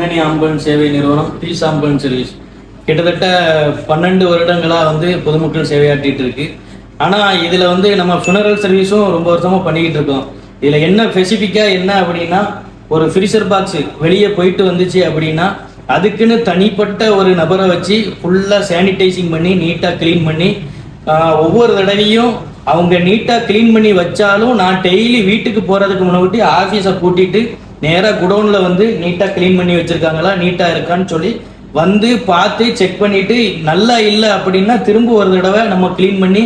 முன்னணி ஆம்புலன்ஸ் சேவை நிறுவனம் பீஸ் ஆம்புலன்ஸ் சர்வீஸ் கிட்டத்தட்ட 12 வருடங்களாக வந்து பொதுமக்கள் சேவையாற்றிட்டு இருக்கு. ஆனால் இதில் வந்து நம்ம ஃபினரல் சர்வீஸும் ரொம்ப வருஷமாக பண்ணிக்கிட்டு இருக்கோம். இதில் என்ன ஸ்பெசிஃபிக்காக என்ன அப்படின்னா, ஒரு ஃப்ரீசர் பாக்ஸ் வெளியே போயிட்டு வந்துச்சு அப்படின்னா அதுக்குன்னு தனிப்பட்ட ஒரு நபரை வச்சு ஃபுல்லாக சானிடைசிங் பண்ணி நீட்டாக க்ளீன் பண்ணி ஒவ்வொரு தடவையும் அவங்க நீட்டாக க்ளீன் பண்ணி வச்சாலும் நான் டெய்லி வீட்டுக்கு போகிறதுக்கு முன்னாடி ஆஃபீஸை கூட்டிகிட்டு நேராக குடோனில் வந்து நீட்டாக க்ளீன் பண்ணி வச்சுருக்காங்களா, நீட்டாக இருக்கான்னு சொல்லி வந்து பார்த்து செக் பண்ணிவிட்டு நல்லா இல்லை அப்படின்னா திரும்ப ஒரு தடவை நம்ம க்ளீன் பண்ணி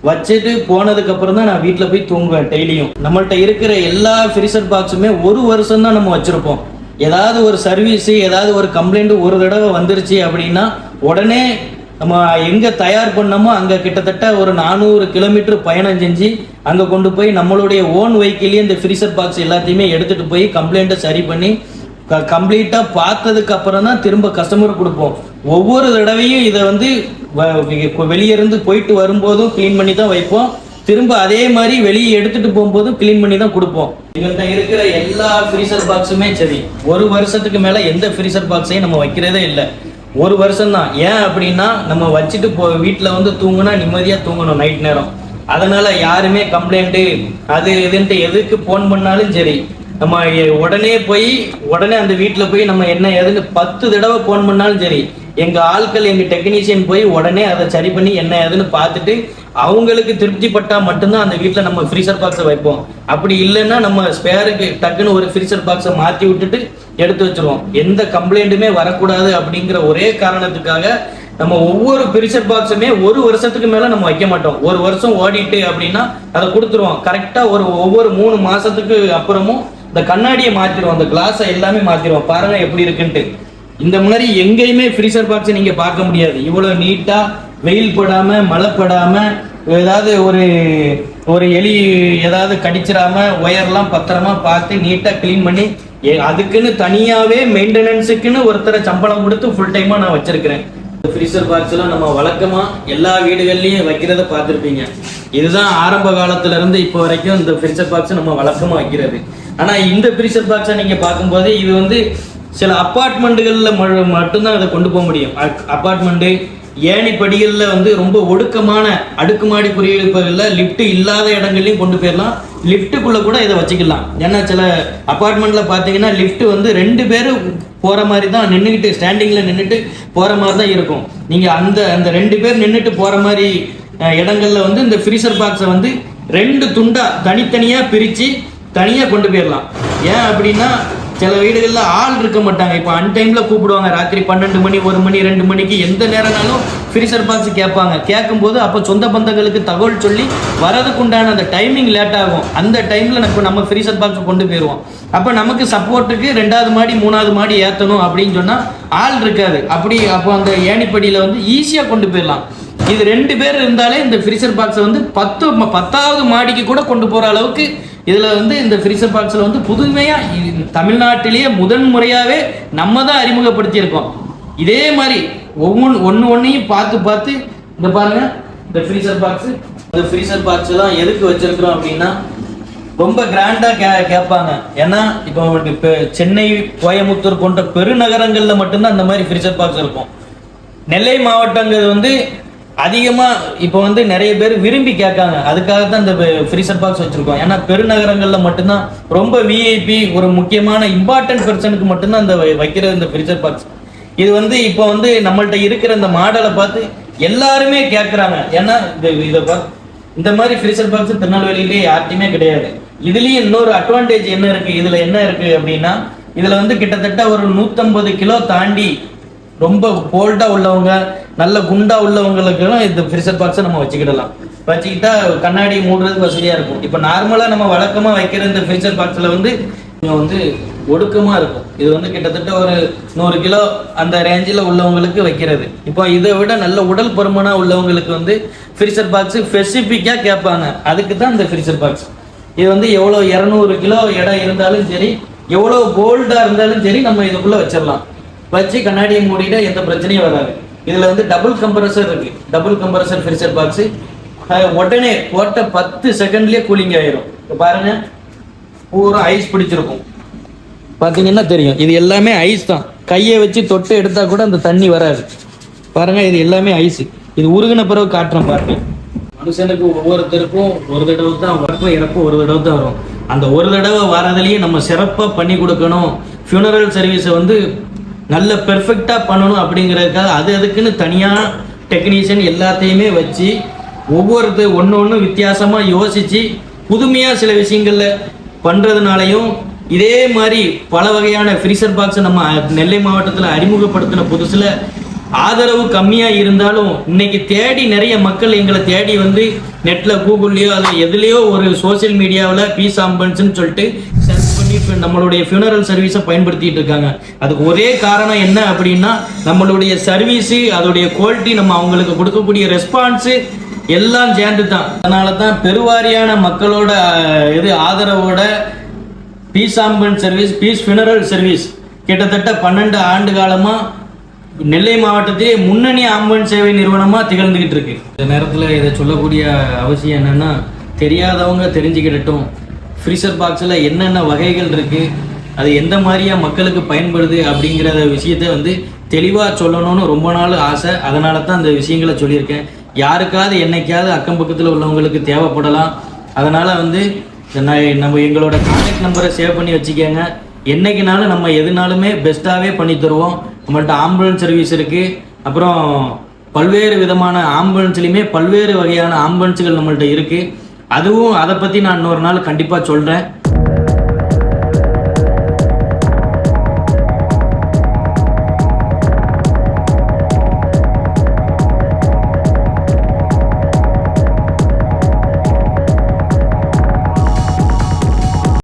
வச்சுட்டு போனதுக்கப்புறம் தான் நான் வீட்டில் போய் தூங்குவேன். டெய்லியும் நம்மள்கிட்ட இருக்கிற எல்லா ஃப்ரீசர் பாக்ஸுமே ஒரு வருஷம் தான் நம்ம வச்சுருப்போம். ஏதாவது ஒரு சர்வீஸு ஏதாவது ஒரு கம்ப்ளைண்ட் ஒரு தடவை வந்துருச்சு அப்படின்னா உடனே நம்ம எங்கே தயார் பண்ணோமோ அங்கே கிட்டத்தட்ட ஒரு 400 கிலோமீட்டர் பயணம் செஞ்சு அங்கே கொண்டு போய் நம்மளுடைய ஓன் வெஹிக்கிள்லேயே இந்த ஃப்ரீசர் பாக்ஸ் எல்லாத்தையுமே எடுத்துகிட்டு போய் கம்ப்ளைண்ட்டை சரி பண்ணி கம்ப்ளீட்டாக பார்த்ததுக்கு அப்புறம் தான் திரும்ப கஸ்டமருக்கு கொடுப்போம். ஒவ்வொரு தடவையும் இதை வந்து வெளியிருந்து போயிட்டு வரும்போதும் க்ளீன் பண்ணி தான் வைப்போம். திரும்ப அதே மாதிரி வெளியே எடுத்துகிட்டு போகும்போதும் க்ளீன் பண்ணி தான் கொடுப்போம். எங்கள்கிட்ட இருக்கிற எல்லா ஃப்ரீசர் பாக்ஸுமே சரி, ஒரு வருஷத்துக்கு மேலே எந்த ஃப்ரீசர் பாக்ஸையும் நம்ம வைக்கிறதே இல்லை. ஒரு வருஷம் தான். ஏன் அப்படின்னா நம்ம வச்சுட்டு வீட்டில் வந்து தூங்குனா நிம்மதியாக தூங்கணும் நைட் நேரம். அதனால் யாருமே கம்ப்ளைண்ட்டு அது இதுன்ட்டு எதுக்கு ஃபோன் பண்ணாலும் சரி, நம்ம உடனே போய் உடனே அந்த வீட்டில் போய் நம்ம என்ன ஏதுன்னு 10 தடவை ஃபோன் பண்ணாலும் சரி, எங்கள் ஆட்கள் எங்கள் டெக்னீஷியன் போய் உடனே அதை சரி பண்ணி என்ன ஏதுன்னு பார்த்துட்டு அவங்களுக்கு திருப்திப்பட்டால் மட்டும்தான் அந்த வீட்டில் நம்ம ஃப்ரீசர் பாக்ஸை வைப்போம். அப்படி இல்லைன்னா நம்ம ஸ்பேருக்கு டக்குன்னு ஒரு ஃப்ரீசர் பாக்ஸை மாற்றி விட்டுட்டு எடுத்து வச்சுருவோம். எந்த கம்ப்ளைண்ட்டுமே வரக்கூடாது அப்படிங்கிற ஒரே காரணத்துக்காக நம்ம ஒவ்வொரு ஃப்ரீசர் பாக்ஸுமே ஒரு வருஷத்துக்கு மேலே நம்ம வைக்க மாட்டோம். ஒரு வருஷம் ஓடிட்டு அப்படின்னா அதை கொடுத்துருவோம். கரெக்டாக ஒவ்வொரு 3 மாதத்துக்கு அப்புறமும் இந்த கண்ணாடியை மாற்றிடுவோம், அந்த கிளாஸை எல்லாமே மாற்றிடுவோம். பாருங்கள் எப்படி இருக்குன்ட்டு. இந்த மாதிரி எங்கேயுமே ஃப்ரீசர் பாக்ஸை நீங்கள் பார்க்க முடியாது. இவ்வளோ நீட்டாக வெயில் படாமல் மழை படாமல் ஏதாவது ஒரு எலி ஏதாவது கடிச்சிடாம ஒயர்லாம் பத்திரமா பார்த்து நீட்டாக க்ளீன் பண்ணி அதுக்குன்னு தனியாகவே மெயின்டெனன்ஸுக்குன்னு ஒருத்தரை சம்பளம் கொடுத்து ஃபுல் டைமாக நான் வச்சிருக்கிறேன். ஃப்ரீசர் பாக்ஸ்லாம் நம்ம வழக்கமாக எல்லா வீடுகள்லையும் வைக்கிறத பார்த்துருப்பீங்க. இதுதான் ஆரம்ப காலத்துலேருந்து இப்போ வரைக்கும் இந்த ஃப்ரீசர் பாக்ஸ் நம்ம வழக்கமாக வைக்கிறது. ஆனால் இந்த ஃப்ரீசர் பாக்ஸை நீங்கள் பார்க்கும்போது இது வந்து சில அப்பார்ட்மெண்ட்டுகளில் மட்டும்தான் அதை கொண்டு போக முடியும். அப்பார்ட்மெண்ட்டு ஏணிப்படிகளில் வந்து ரொம்ப ஒடுக்கமான அடுக்குமாடி குடியிருப்புகளில் லிஃப்ட் இல்லாத இடங்கள்லையும் கொண்டு போயிடலாம். லிஃப்ட்டுக்குள்ளே கூட இதை வச்சுக்கலாம். ஏன்னா சில அப்பார்ட்மெண்ட்டில் பார்த்தீங்கன்னா லிஃப்ட் வந்து 2 பேர் போகிற மாதிரி தான் நின்றுக்கிட்டு ஸ்டாண்டிங்கில் நின்றுட்டு போகிற மாதிரி தான் இருக்கும். நீங்கள் அந்த 2 பேர் நின்றுட்டு போகிற மாதிரி இடங்களில் வந்து இந்த ஃப்ரீசர் பாக்ஸை வந்து 2 துண்டாக தனித்தனியாக பிரித்து தனியாக கொண்டு போயிடலாம். ஏன் அப்படின்னா சில வீடுகளில் ஆள் இருக்க மாட்டாங்க. இப்போ அன்டைமில் கூப்பிடுவாங்க, ராத்திரி 12 மணி 1 மணி 2 மணிக்கு எந்த நேரம்னாலும் ஃப்ரீசர் பாக்ஸ் கேட்பாங்க. கேட்கும்போது அப்போ சொந்த பந்தங்களுக்கு தகவல் சொல்லி வரதுக்கு உண்டான அந்த டைமிங் லேட் ஆகும். அந்த டைமில் நம்ம ஃப்ரீசர் பாக்ஸ் கொண்டு போயிடுவோம். அப்போ நமக்கு சப்போர்ட்டுக்கு 2வது மாடி 3வது மாடி ஏற்றணும் அப்படின்னு சொன்னால் ஆள் இருக்காது. அப்போ அந்த ஏணிப்படியில் வந்து ஈஸியாக கொண்டு போயிடலாம். இது 2 பேர் இருந்தாலே இந்த ஃப்ரீசர் பாக்ஸை வந்து 10வது மாடிக்கு கூட கொண்டு போகிற அளவுக்கு இதில் வந்து இந்த ஃப்ரீசர் பாக்ஸில் வந்து புதுமையாக தமிழ்நாட்டிலேயே முதன்முறையாகவே நம்ம தான் அறிமுகப்படுத்தியிருக்கோம். இதே மாதிரி ஒன்றையும் பார்த்து இந்த பாருங்கள் இந்த ஃப்ரீசர் பாக்ஸு. இந்த ஃப்ரீசர் பாக்ஸ்லாம் எதுக்கு வச்சுருக்குறோம் அப்படின்னா ரொம்ப கிராண்டாக கேட்பாங்க. ஏன்னா இப்போ சென்னை கோயம்புத்தூர் போன்ற பெருநகரங்களில் மட்டும்தான் அந்த மாதிரி ஃப்ரீசர் பாக்ஸ் இருக்கும். நெல்லை மாவட்டங்கிறது வந்து அதிகமாக இப்போ வந்து நிறைய பேர் விரும்பி கேட்காங்க. அதுக்காக தான் இந்த ஃப்ரீசர் பாக்ஸ் வச்சுருக்கோம். ஏன்னா பெருநகரங்களில் மட்டும்தான் ரொம்ப விஐபி ஒரு முக்கியமான இம்பார்ட்டன்ட் பர்சனுக்கு மட்டும்தான் இந்த வைக்கிற இந்த ஃப்ரீசர் பாக்ஸ். இது வந்து இப்போ வந்து நம்மள்ட்ட இருக்கிற இந்த மாடலை பார்த்து எல்லாருமே கேட்குறாங்க. ஏன்னா இதை பார்த்து இந்த மாதிரி ஃப்ரீசர் பாக்ஸ் திருநெல்வேலியிலே யார்ட்டையுமே கிடையாது. இதுலேயும் இன்னொரு அட்வான்டேஜ் என்ன இருக்குது, இதில் என்ன இருக்குது அப்படின்னா இதில் வந்து கிட்டத்தட்ட ஒரு 150 கிலோ தாண்டி ரொம்ப போல்டாக உள்ளவங்க நல்ல குண்டா உள்ளவங்களுக்கெல்லாம் இந்த ஃப்ரீசர் பாக்ஸை நம்ம வச்சுக்கிடலாம். வச்சுக்கிட்டா கண்ணாடி மூடுறதுக்கு வசதியாக இருக்கும். இப்போ நார்மலாக நம்ம வழக்கமாக வைக்கிற இந்த ஃப்ரீசர் பாக்ஸில் வந்து ஒடுக்கமாக இருக்கும். இது வந்து கிட்டத்தட்ட ஒரு 100 கிலோ அந்த ரேஞ்சில் உள்ளவங்களுக்கு வைக்கிறது. இப்போ இதை விட நல்ல உடல் பருமனாக உள்ளவங்களுக்கு வந்து ஃப்ரீசர் பாக்ஸு ஸ்பெசிஃபிக்காக கேட்பாங்க. அதுக்கு தான் இந்த ஃப்ரீசர் பாக்ஸ். இது வந்து எவ்வளோ 200 கிலோ இடம் இருந்தாலும் சரி, எவ்வளோ போல்டாக இருந்தாலும் சரி, நம்ம இதுக்குள்ளே வச்சிடலாம். வச்சு கண்ணாடியை மூடிட்டு எந்த பிரச்சனையும் வராது. இதில் வந்து டபுள் கம்ப்ரஸர் இருக்குது. டபுள் கம்ப்ரஸர் ஃப்ரீசர் பாக்ஸு உடனே போட்ட 10 செகண்ட்லேயே கூலிங் ஆயிரும். இப்போ பாருங்கள் பூரா ஐஸ் பிடிச்சிருக்கும். பார்த்தீங்கன்னா தெரியும் இது எல்லாமே ஐஸ் தான். கையை வச்சு தொட்டு எடுத்தால் கூட அந்த தண்ணி வராது. பாருங்கள், இது எல்லாமே ஐஸு. இது உருகின பிறகு காட்டுறேன் பாருங்க. மனுஷனுக்கு ஒவ்வொருத்தருக்கும் ஒரு தடவை தான் வரப்போ இறப்பும் ஒரு தடவை தான் வரும். அந்த ஒரு தடவை வரதுலேயே நம்ம சிறப்பாக பண்ணி கொடுக்கணும், ஃபியூனரல் சர்வீஸை வந்து நல்ல பெர்ஃபெக்டாக பண்ணணும் அப்படிங்கிறதுக்காக அதுக்குன்னு தனியாக டெக்னீஷியன் எல்லாத்தையுமே வச்சு ஒவ்வொருத்தர் ஒன்று வித்தியாசமாக யோசித்து புதுமையாக சில விஷயங்களில் பண்ணுறதுனாலையும் இதே மாதிரி பல வகையான ஃப்ரீசர் பாக்ஸை நம்ம நெல்லை மாவட்டத்தில் அறிமுகப்படுத்தின புதுசில் ஆதரவு கம்மியாக இருந்தாலும் இன்னைக்கு தேடி நிறைய மக்கள் எங்களை தேடி வந்து நெட்டில் கூகுள்லேயோ அதில் எதுலேயோ ஒரு சோசியல் மீடியாவில் பீஸ் ஆம்புலன்ஸ்னு சொல்லிட்டு சர்ச் பண்ணி நம்மளுடைய ஃபியூனரல் சர்வீஸை பயன்படுத்திட்டு இருக்காங்க. அதுக்கு ஒரே காரணம் என்ன அப்படின்னா நம்மளுடைய சர்வீஸு, அதோடைய குவாலிட்டி, நம்ம அவங்களுக்கு கொடுக்கக்கூடிய ரெஸ்பான்ஸு எல்லாம் சேர்ந்து தான். அதனால தான் பெருவாரியான மக்களோட ஆதரவோட peace ambulance service, peace funeral service கிட்டத்தட்ட 12 ஆண்டு காலமாக நெல்லை மாவட்டத்திலே முன்னணி ஆம்புலன்ஸ் சேவை நிறுவனமாக திகழ்ந்துக்கிட்டு இருக்கு. இந்த நேரத்தில் இதை சொல்லக்கூடிய அவசியம் என்னென்னா, தெரியாதவங்க தெரிஞ்சுக்கிடட்டும், ஃப்ரீசர் பாக்ஸில் என்னென்ன வகைகள் இருக்குது, அது எந்த மாதிரியாக மக்களுக்கு பயன்படுது அப்படிங்கிற விஷயத்தை வந்து தெளிவாக சொல்லணும்னு ரொம்ப நாள் ஆசை. அதனால தான் அந்த விஷயங்களை சொல்லியிருக்கேன். யாருக்காவது என்னைக்காவது அக்கம் பக்கத்தில் உள்ளவங்களுக்கு தேவைப்படலாம். அதனால் வந்து நம்ம எங்களோட கான்டாக்ட் நம்பரை சேவ் பண்ணி வச்சுக்கோங்க. என்றைக்குனாலும் நம்ம எதுனாலுமே பெஸ்ட்டாகவே பண்ணி தருவோம். நம்மள்ட்ட ஆம்புலன்ஸ் சர்வீஸ் இருக்குது. அப்புறம் பல்வேறு விதமான ஆம்புலன்ஸ்லையுமே பல்வேறு வகையான ஆம்புலன்ஸுகள் நம்மள்ட்ட இருக்குது. அதுவும் அதை பற்றி நான் இன்னொரு நாள் கண்டிப்பாக சொல்கிறேன்.